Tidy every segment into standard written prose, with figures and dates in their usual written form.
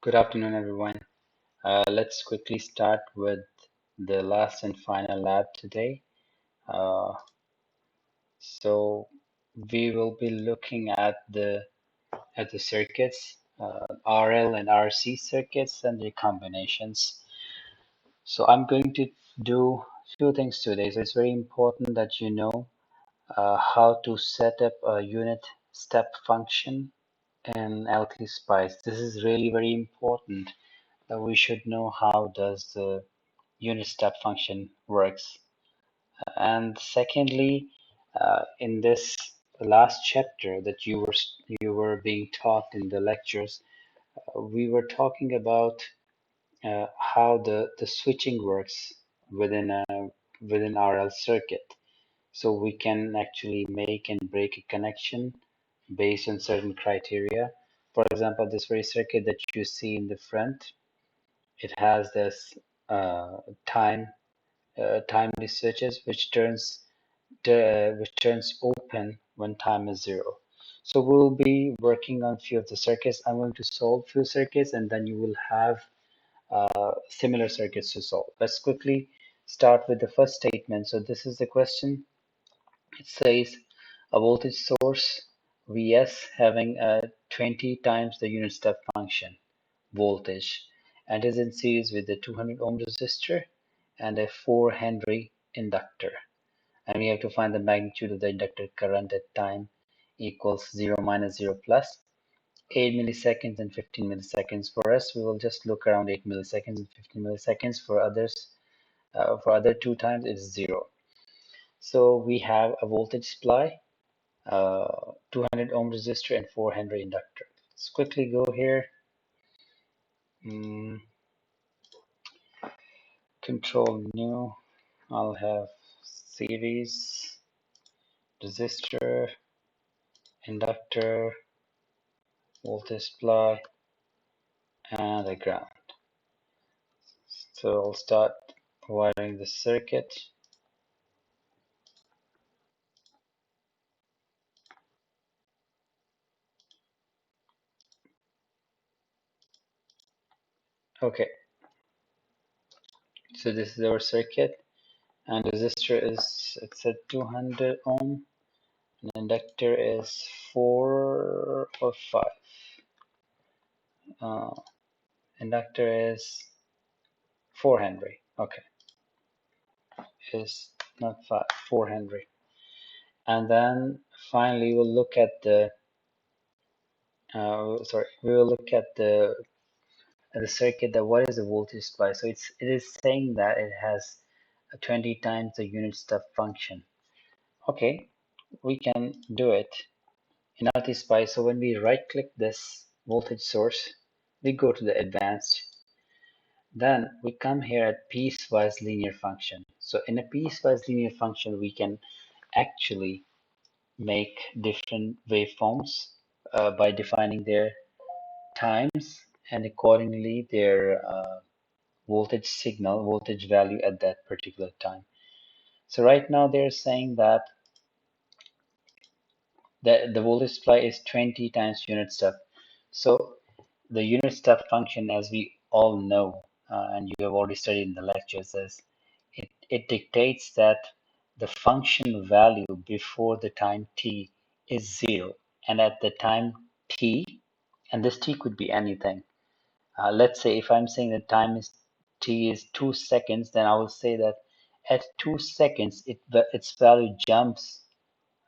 Good afternoon, everyone. Let's quickly start with the last and final lab today. Uh, so we will be looking at the circuits, RL and RC circuits and their combinations. So I'm going to do few things today. So it's very important that you know how to set up a unit step function in LTSpice. This is really very important. We should know how does the unit step function works. And secondly, in this last chapter that you were being taught in the lectures, we were talking about how the switching works within RL circuit. So we can actually make and break a connection based on certain criteria. For example, this very circuit that you see in the front, it has this uh, time timely switches which turns open when time is 0. So we'll be working on few of the circuits. I'm going to solve few circuits and then you will have similar circuits to solve. Let's quickly start with the first statement. So this is the question. It says a voltage source Vs having a 20 times the unit step function voltage and is in series with the 200 ohm resistor and a 4 Henry inductor. And we have to find the magnitude of the inductor current at time equals 0 minus 0 plus 8 milliseconds and 15 milliseconds. For us, we will just look around 8 milliseconds and 15 milliseconds. For others, for other two times, it's 0. So we have a voltage supply, 200 ohm resistor, and 4 Henry inductor. Let's quickly go here. Control new. I'll have series, resistor, inductor, voltage supply, and a ground. So I'll start wiring the circuit. Okay, so this is our circuit, and resistor is it's at 200 ohm, and inductor is 4 or 5. Inductor is 4 Henry. Okay, is not 5, 4 Henry. And then finally we'll look at the we will look at the circuit, that what is the voltage supply. So it is saying that it has 20 times the unit step function. Okay, we can do it in LTSpice. So when we right click this voltage source, we go to the advanced, then we come here at piecewise linear function. So in a piecewise linear function, we can actually make different waveforms by defining their times and accordingly their voltage signal, voltage value at that particular time. So right now they're saying that the voltage supply is 20 times unit step. So the unit step function, as we all know, and you have already studied in the lectures, is it dictates that the function value before the time t is 0, and at the time t, and this t could be anything. Let's say if I'm saying the time is t is 2 seconds, then I will say that at 2 seconds its value jumps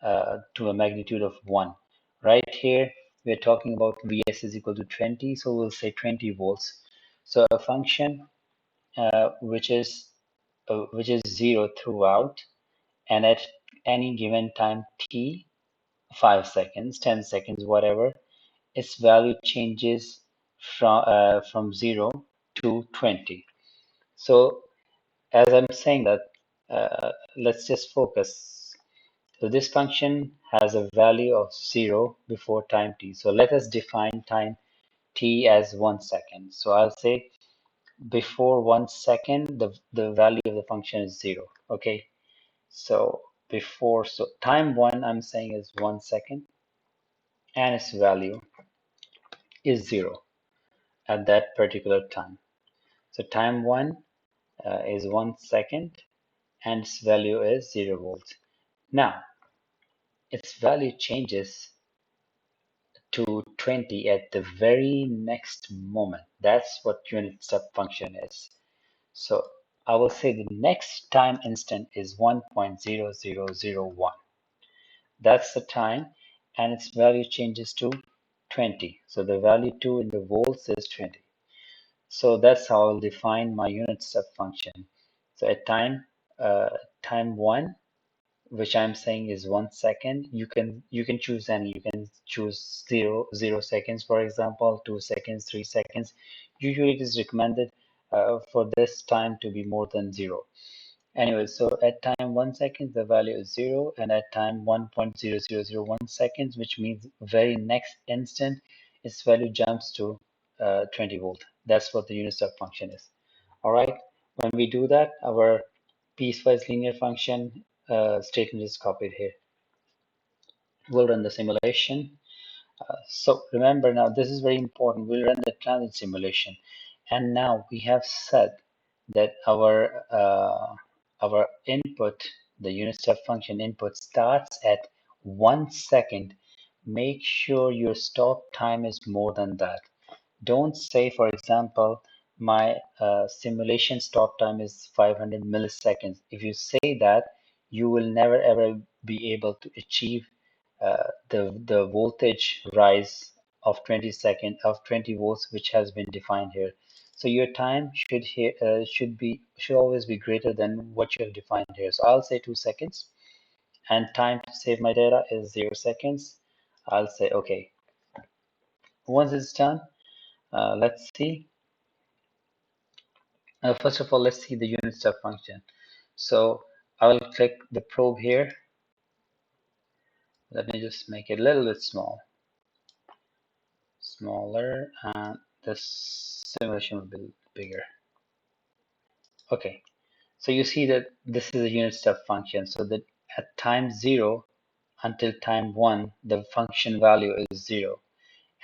to a magnitude of 1. Right here we are talking about Vs is equal to 20, so we'll say 20 volts. So a function which is 0 throughout, and at any given time t, 5 seconds, 10 seconds, whatever, its value changes from 0 to 20. So as I'm saying that, let's just focus. So this function has a value of 0 before time t. So let us define time t as 1 second. So I'll say before 1 second, the value of the function is 0. Okay. So time 1 I'm saying is 1 second and its value is 0. at that particular time. So time 1 is 1 second and its value is 0 volts. Now, its value changes to 20 at the very next moment. That's what unit step function is. So I will say the next time instant is 1.0001. That's the time, and its value changes to 20. So the value 2 in the volts is 20. So that's how I'll define my unit step function. So at time 1, which I'm saying is 1 second, you can choose any. You can choose 0 seconds, for example, 2 seconds, 3 seconds. Usually it is recommended for this time to be more than 0. Anyway, so at time 1 second, the value is 0, and at time 1.0001 seconds, which means very next instant, its value jumps to 20 volt. That's what the unit step function is. All right, when we do that, our piecewise linear function statement is copied here. We'll run the simulation. So remember now, this is very important. We'll run the transient simulation. And now we have said that our input, the unit step function input starts at 1 second. Make sure your stop time is more than that. Don't say, for example, my simulation stop time is 500 milliseconds. If you say that, you will never ever be able to achieve the voltage rise of 20 volts, which has been defined here. So your time should always be greater than what you have defined here. So I'll say 2 seconds, and time to save my data is 0 seconds. I'll say okay. Once it's done, let's see. First of all, let's see the unit step function. So I will click the probe here. Let me just make it a little bit smaller, and the simulation will be bigger. Okay, so you see that this is a unit step function. So that at time 0 until time 1, the function value is 0.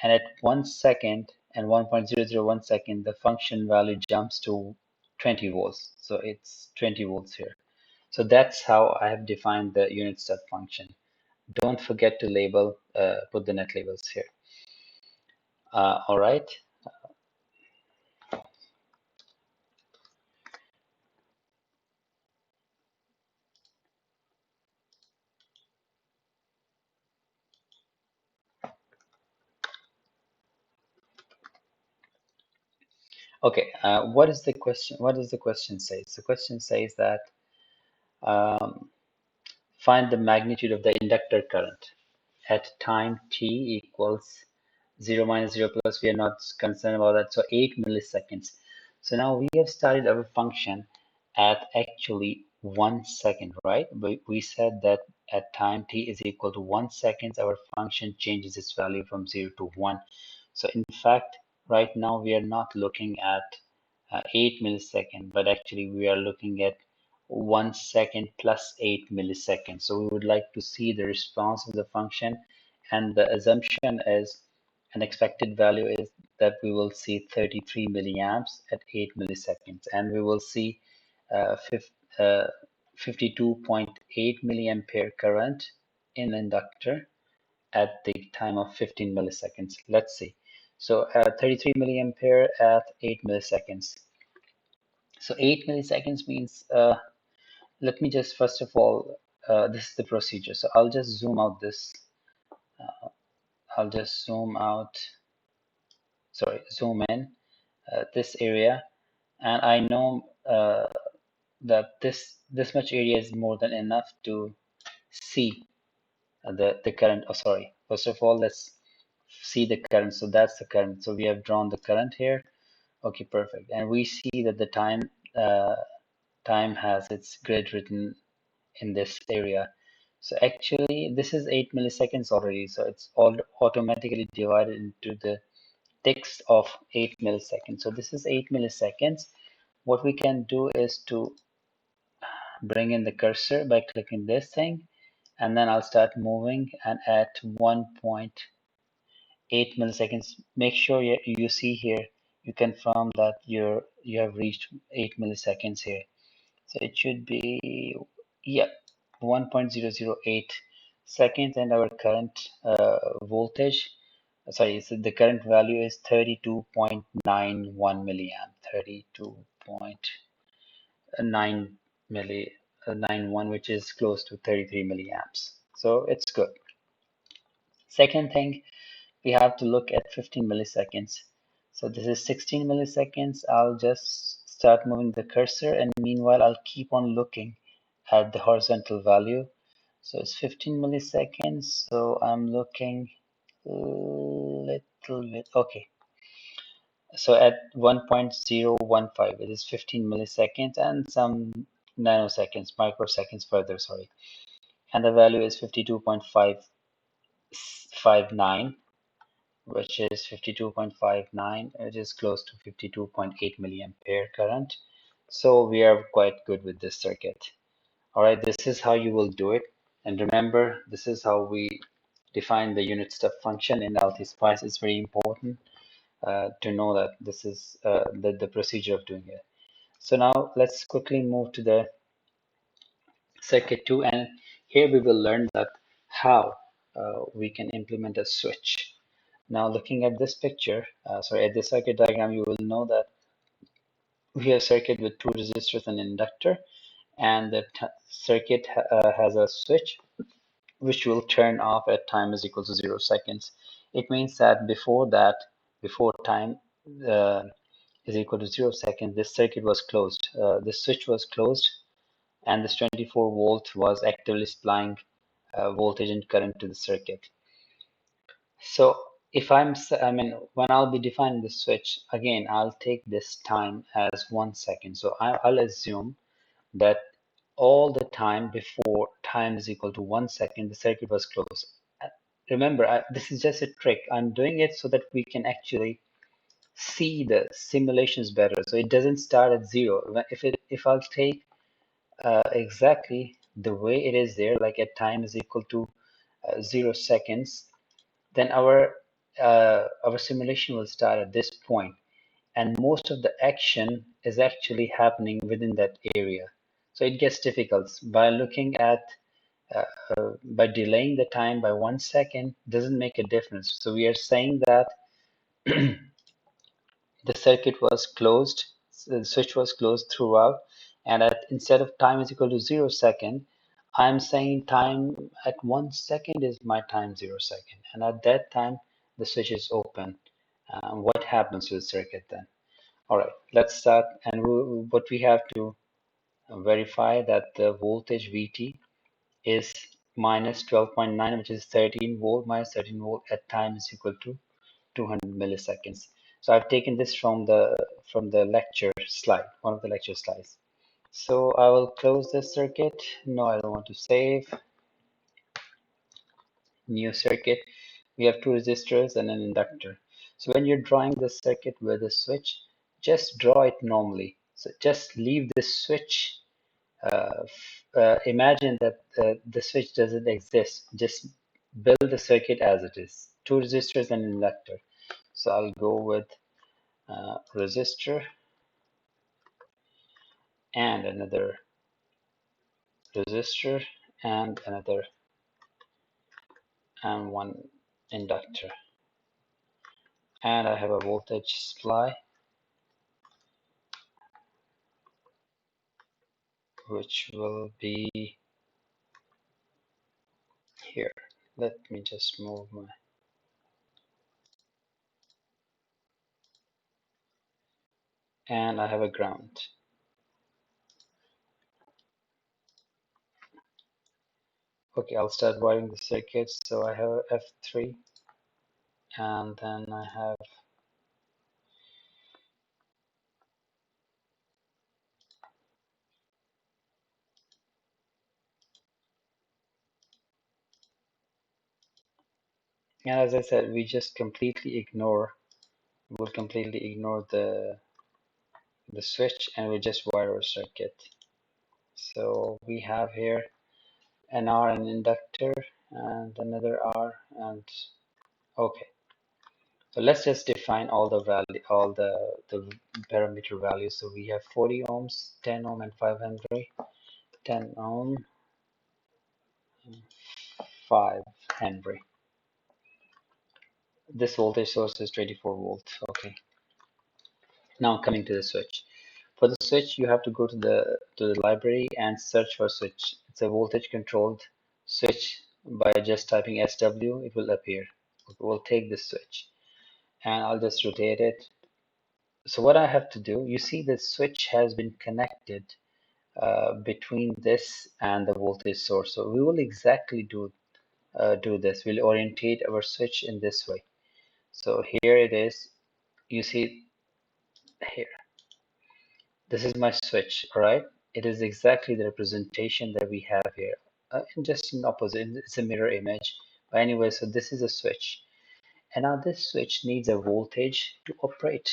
And at 1 second and 1.001 second, the function value jumps to 20 volts. So it's 20 volts here. So that's how I have defined the unit step function. Don't forget to label, put the net labels here. All right. Okay. What is the question? What does the question say? The question says that um, find the magnitude of the inductor current at time t equals 0 minus 0 plus. We are not concerned about that. So 8 milliseconds. So now we have started our function at actually 1 second, right? We said that at time t is equal to 1 second, our function changes its value from 0 to 1. So in fact, right now we are not looking at 8 milliseconds, but actually we are looking at 1 second plus 8 milliseconds. So we would like to see the response of the function, and the assumption is an expected value is that we will see 33 milliamps at 8 milliseconds, and we will see uh, 52.8 milliampere current in inductor at the time of 15 milliseconds. Let's see. So 33 milliampere at 8 milliseconds. So 8 milliseconds means, let me just first of all, this is the procedure. So I'll just zoom out this. I'll just zoom in this area, and I know that this much area is more than enough to see the current. Oh, sorry. First of all, let's see the current. So that's the current. So we have drawn the current here. Okay, perfect. And we see that the time has its grid written in this area. So actually, this is 8 milliseconds already. So it's all automatically divided into the ticks of 8 milliseconds. So this is 8 milliseconds. What we can do is to bring in the cursor by clicking this thing, and then I'll start moving, and at 1.8 milliseconds, make sure you see here you confirm that you have reached 8 milliseconds here. So it should be, yeah, 1.008 seconds, and our current voltage, sorry, so the current value is 32.91 milliamp, 32.9 milli 91, which is close to 33 milliamps. So it's good. Second thing, we have to look at 15 milliseconds. So this is 16 milliseconds. I'll just start moving the cursor, and meanwhile I'll keep on looking at the horizontal value. So it's 15 milliseconds. So I'm looking a little bit. Okay. So at 1.015, it is 15 milliseconds and some nanoseconds, microseconds further, sorry. And the value is 52.559, which is 52.59, which is close to 52.8 milliampere current. So we are quite good with this circuit. All right, this is how you will do it. And remember, this is how we define the unit step function in LTSpice. It's very important to know that this is the procedure of doing it. So now let's quickly move to the circuit 2, and here we will learn that how we can implement a switch. Now looking at this picture, sorry, at this circuit diagram, you will know that we have a circuit with two resistors and inductor, and the circuit has a switch which will turn off at time is equal to 0 seconds. It means that before time is equal to 0 seconds, this circuit was closed. This switch was closed, and this 24 volt was actively supplying voltage and current to the circuit. So if I mean, when I'll be defining the switch, again, I'll take this time as 1 second. So I'll assume that all the time before time is equal to 1 second, the circuit was closed. Remember, this is just a trick. I'm doing it so that we can actually see the simulations better. So it doesn't start at 0. If I'll take exactly the way it is there, like at time is equal to 0 seconds, then our simulation will start at this point, and most of the action is actually happening within that area. So it gets difficult by looking at by delaying the time by 1 second doesn't make a difference. So we are saying that the circuit was closed, so the switch was closed throughout, and instead of time is equal to 0 second, I'm saying time at 1 second is my time 0 second, and at that time the switch is open. What happens to the circuit then? All right, let's start. And what we have to verify that the voltage VT is minus 12.9, which is 13 volt. Minus 13 volt at time is equal to 200 milliseconds. So I've taken this from the lecture slide, one of the lecture slides. So I will close this circuit. No, I don't want to save. New circuit. We have two resistors and an inductor. So when you're drawing the circuit with a switch, just draw it normally. So just leave the switch. Imagine that the switch doesn't exist. Just build the circuit as it is. Two resistors and an inductor. So I'll go with resistor and another resistor and another and one inductor. And I have a voltage supply which will be here. Let me just move my, and I have a ground. Okay, I'll start wiring the circuits. So I have F3, and then I have and as I said, we just we'll completely ignore the switch, and we just wire our circuit. So we have here an R, an inductor, and another R, and okay. So let's just define all the value, all the parameter values. So we have 40 ohms, 10 ohm, and 5 Henry. 10 ohm, 5 Henry. This voltage source is 24 volts. Okay. Now coming to the switch. For the switch, you have to go to the library and search for switch. It's a voltage controlled switch. By just typing SW, it will appear. We'll take this switch and I'll just rotate it. So what I have to do, you see the switch has been connected between this and the voltage source. So we will exactly do this. We'll orientate our switch in this way. So here it is. You see here. This is my switch, all right? It is exactly the representation that we have here. And just in opposite, it's a mirror image. But anyway, so this is a switch. And now this switch needs a voltage to operate.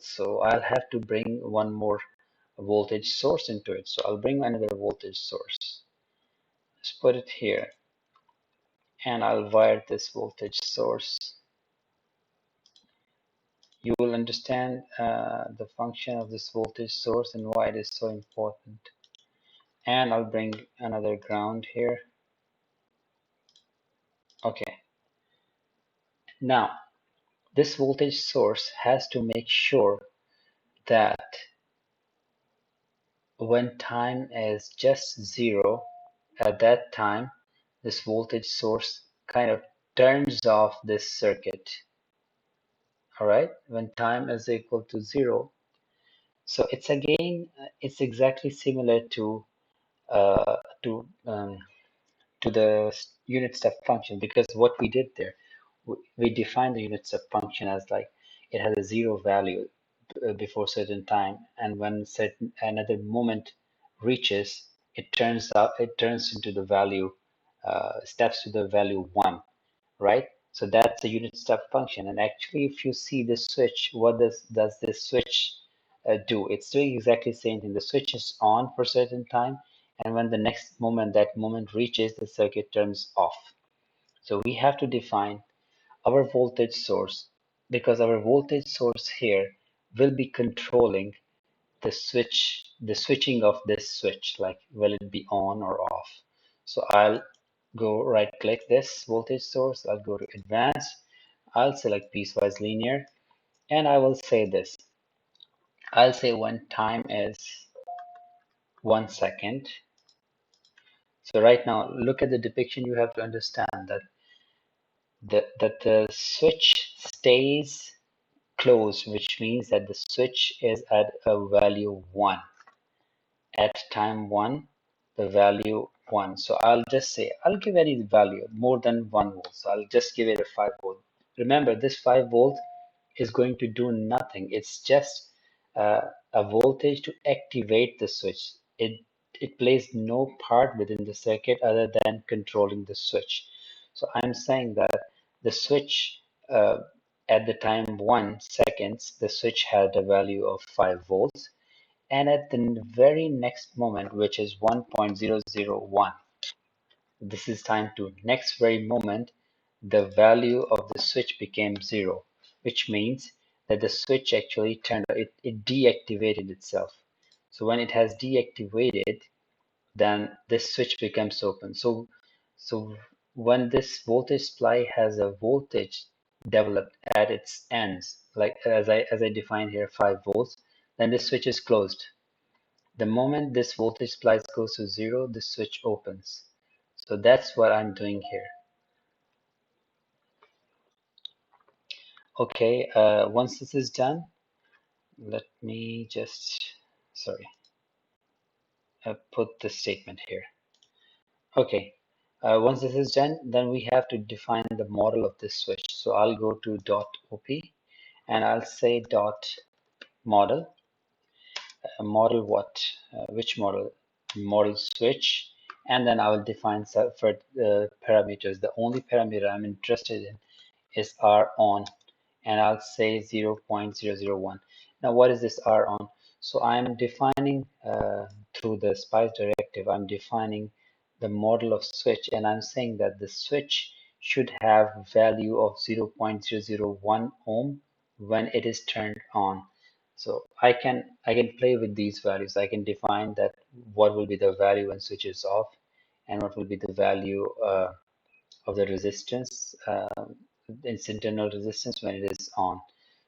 So I'll have to bring one more voltage source into it. So I'll bring another voltage source. Let's put it here. And I'll wire this voltage source. You will understand the function of this voltage source and why it is so important. And I'll bring another ground here. Okay. Now, this voltage source has to make sure that when time is just zero, at that time, this voltage source kind of turns off this circuit. All right, when time is equal to zero. So it's again, it's exactly similar uh, to um, to the unit step function, because what we did there, we defined the unit step function as like it has a zero value before certain time, and when certain another moment reaches, it turns into the value, steps to the value 1, right? So that's the unit step function. And actually, if you see this switch, what does this switch do? It's doing exactly the same thing. The switch is on for a certain time, and when the next moment that moment reaches, the circuit turns off. So we have to define our voltage source, because our voltage source here will be controlling the switching of this switch, like will it be on or off. So I'll go right click this voltage source, I'll go to advanced, I'll select piecewise linear, and I will say this. I'll say when time is 1 second. So right now, look at the depiction. You have to understand that the switch stays closed, which means that the switch is at a value 1. At time 1, the value 1. So I'll just say, I'll give any value more than 1 volt. So I'll just give it a 5 volt. Remember, this 5 volt is going to do nothing. It's just uh, a voltage to activate the switch. It plays no part within the circuit other than controlling the switch. So I'm saying that the switch at the time 1 seconds, the switch had a value of 5 volts, and at the very next moment, which is 1.001, this is time 2. Next very moment, the value of the switch became 0, which means that the switch actually it deactivated itself. So when it has deactivated, then this switch becomes open. So when this voltage supply has a voltage developed at its ends, like as I defined here, 5 volts, then this switch is closed. The moment this voltage supply goes to 0, the switch opens. So that's what I'm doing here. Okay, once this is done, let me just, sorry, put the statement here. Okay, once this is done, then we have to define the model of this switch. So I'll go to .op and I'll say .model. Model what? Which model? Model switch. And then I will define for parameters. The only parameter I'm interested in is R on, and I'll say 0.001. Now, what is this R on? So I'm defining through the SPICE directive, I'm defining the model of switch, and I'm saying that the switch should have value of 0.001 ohm when it is turned on. So I can play with these values. I can define that what will be the value when switch is off and what will be the value of the resistance, its internal resistance when it is on.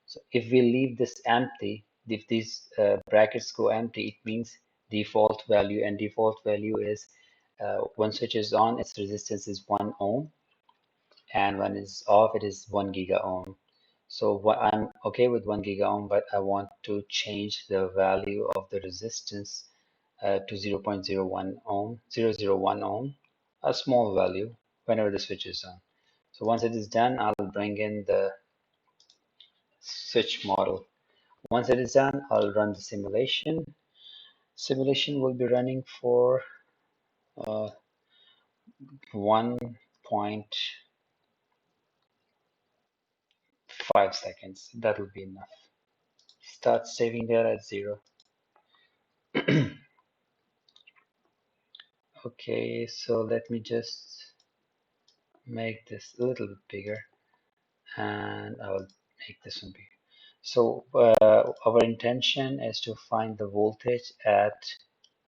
So if we leave this empty, if these brackets go empty, it means default value, and default value is when switch is on, its resistance is 1 ohm, and when it's off, it is 1 giga ohm. So what I'm okay with 1 giga ohm, but I want to change the value of the resistance to 0.01 ohm, 001 ohm, a small value whenever the switch is on. So once it is done, I'll bring in the switch model. Once it is done, I'll run the simulation. Simulation will be running for 1.5 seconds. That will be enough. Start saving there at 0. Okay, so let me just make this a little bit bigger, and I will make this one bigger. So our intention is to find the voltage at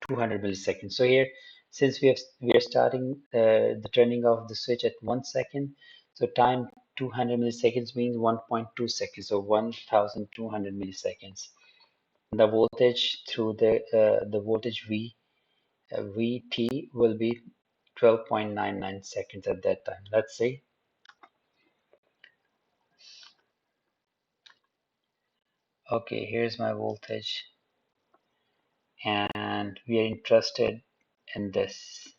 200 milliseconds. So here, since we are starting the turning of the switch at 1 second, so time 200 milliseconds means 1.2 seconds, so 1200 milliseconds. The voltage through the voltage Vt will be 12.99 seconds at that time. Let's say, okay, here's my voltage, and we are interested in this.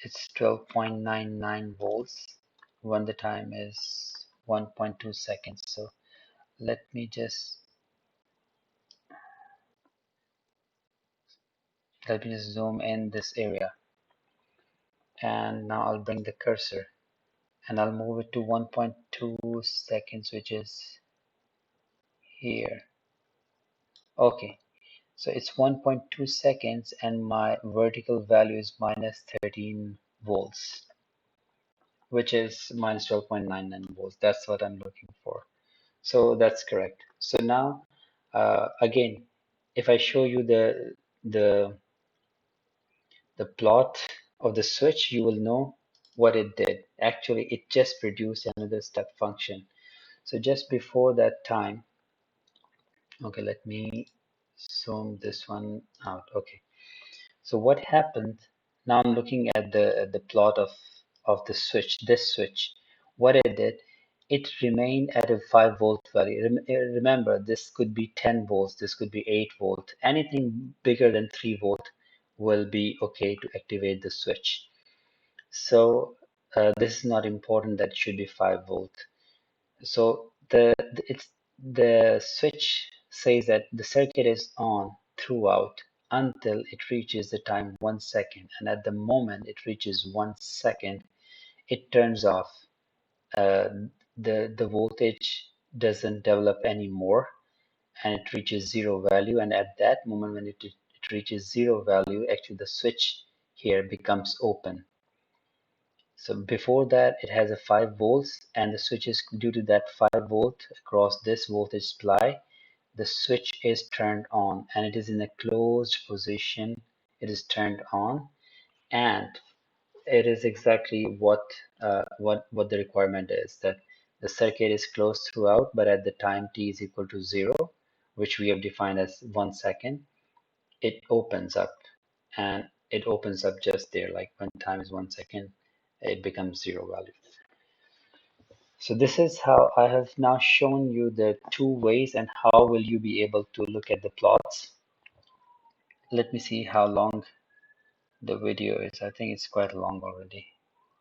It's 12.99 volts when the time is 1.2 seconds. So let me just zoom in this area, and now I'll bring the cursor and I'll move it to 1.2 seconds, which is here. Okay, so it's 1.2 seconds and my vertical value is minus 13 volts, which is minus 12.99 volts. That's what I'm looking for. So that's correct. So now, again, if I show you the the plot of the switch, you will know what it did. Actually, it just produced another step function. So just before that time, okay, let me zoom this one out. Okay. So what happened? Now I'm looking at the plot of the switch, this switch. What it did, it remained at a 5 volt value. Remember, this could be 10 volts, this could be 8 volt. Anything bigger than 3 volt will be okay to activate the switch. So this is not important that it should be 5 volt. So the switch says that the circuit is on throughout until it reaches the time 1 second, and at the moment it reaches 1 second, it turns off. Uh, the voltage doesn't develop anymore, and it reaches zero value. And at that moment, when it reaches zero value, actually the switch here becomes open. So before that, it has a 5 volts, and the switch is due to that 5 volt across this voltage supply. The switch is turned on, and it is in a closed position. It is turned on, and it is exactly what the requirement is, that the circuit is closed throughout, but at the time t is equal to 0, which we have defined as 1 second, it opens up, and it opens up just there, like when time is 1 second, it becomes 0 value. So this is how I have now shown you the two ways, and how will you be able to look at the plots. Let me see how long the video is. I think it's quite long already,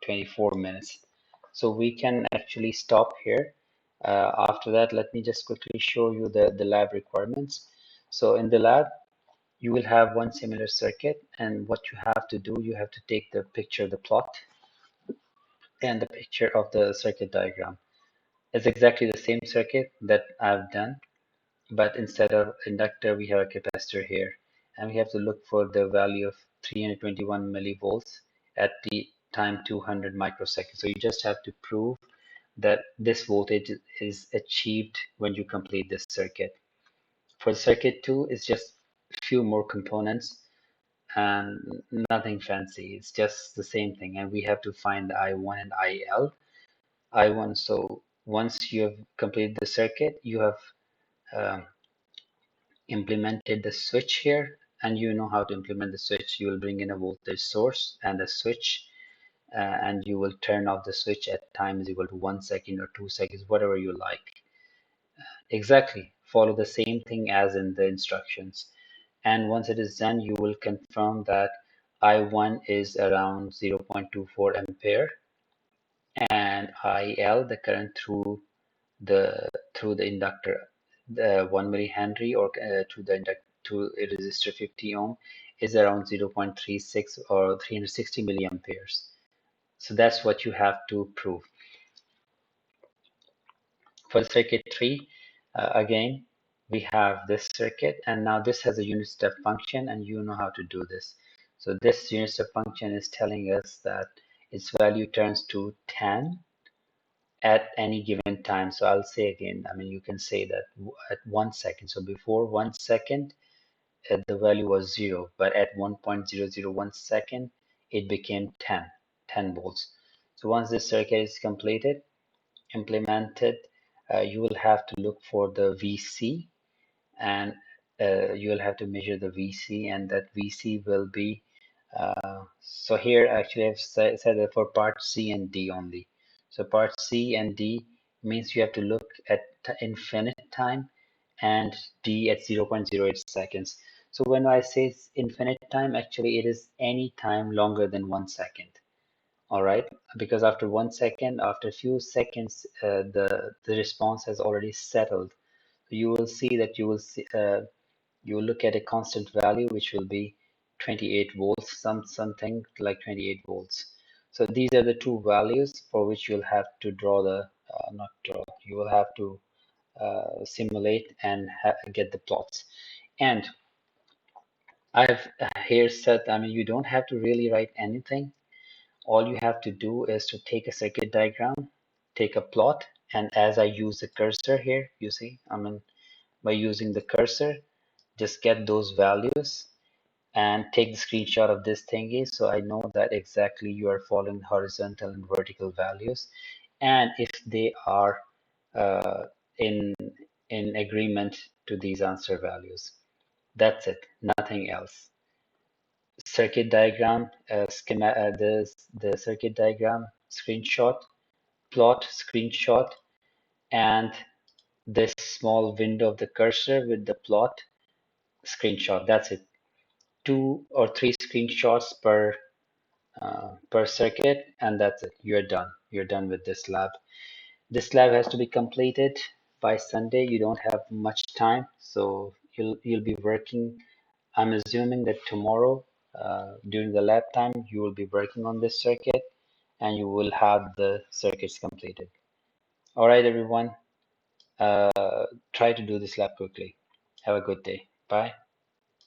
24 minutes. So we can actually stop here. After that, let me just quickly show you the lab requirements. So in the lab, you will have one similar circuit, and what you have to do, you have to take the picture of the plot and the picture of the circuit diagram. It's exactly the same circuit that I've done, but instead of inductor, we have a capacitor here, and we have to look for the value of 321 millivolts at the time 200 microseconds. So you just have to prove that this voltage is achieved when you complete this circuit. For circuit 2, it's just a few more components and nothing fancy. It's just the same thing. And we have to find the I1 and IL. I1, so once you have completed the circuit, you have um, implemented the switch here, and you know how to implement the switch. You will bring in a voltage source and a switch, and you will turn off the switch at time is equal to 1 second or 2 seconds, whatever you like. Exactly, follow the same thing as in the instructions. And once it is done, you will confirm that I1 is around 0.24 ampere and IL, the current through the inductor, the 1 millihenry, or to a resistor 50 ohm, is around 0.36 or 360 milliamperes. So that's what you have to prove. For circuit 3, again, we have this circuit, and now this has a unit step function, and you know how to do this. So this unit step function is telling us that its value turns to 10 at any given time. So I'll say again, I mean, you can say that at 1 second. So before 1 second, the value was 0, but at 1.001 second, it became 10 volts. So once this circuit is implemented, you will have to look for the VC, and you will have to measure the VC, and that VC will be, so here actually I've said that for part C and D only. So part C and D means you have to look at infinite time and D at 0.08 seconds. So when I say infinite time, actually it is any time longer than 1 second. All right, because after 1 second, after a few seconds, the response has already settled. You will see that you will look at a constant value which will be 28 volts, something like 28 volts. So these are the two values for which you'll have to draw the not draw. You will have to simulate and get the plots. And I've here said, I mean, you don't have to really write anything. All you have to do is to take a circuit diagram, take a plot, and as I use the cursor here, you see, I mean, by using the cursor, just get those values and take the screenshot of this thingy so I know that exactly you are following horizontal and vertical values. And if they are uh, in in agreement to these answer values, that's it, nothing else. Circuit diagram, the circuit diagram screenshot, plot screenshot, and this small window of the cursor with the plot screenshot. That's it. 2 or 3 screenshots per circuit, and that's it. You're done. You're done with this lab. This lab has to be completed by Sunday. You don't have much time, so you'll be working. I'm assuming that tomorrow, during the lab time, you will be working on this circuit, and you will have the circuits completed. All right, everyone. Try to do this lab quickly. Have a good day. Bye.